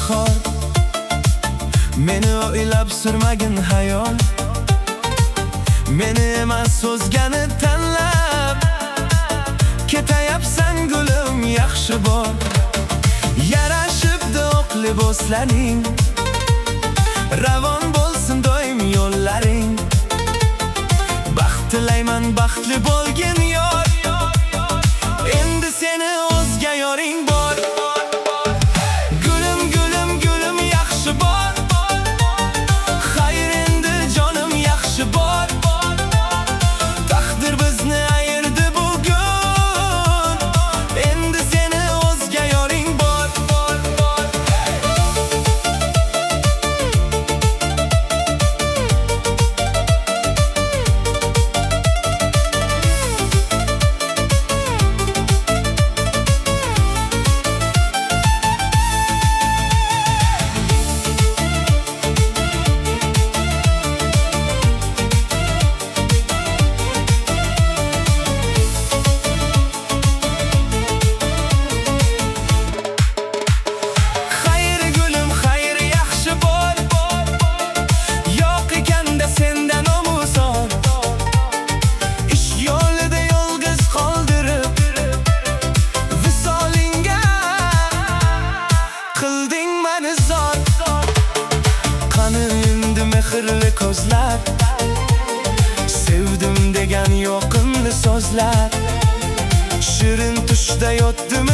bahor. Meni o'ylab surmagin hayol, meni emas so'zgani tanlab ketayapsan gulim yaxshi bor. Yarashibdi oq liboslaring, ravon bo'lsin doim yo'llaring. Baxt tilayman, baxtli bo'lgin yor, endi seni o'zga yoring bor. Gulim gulim gulim yaxshi bor, xayr endi jonim yaxshi bor. Taqdir bizni ayirdi bugun, endi seni o'zga yoring bor. Mehrli ko'zlar, sevdim degan yoqimli so'zlar, shirin tushda yotdim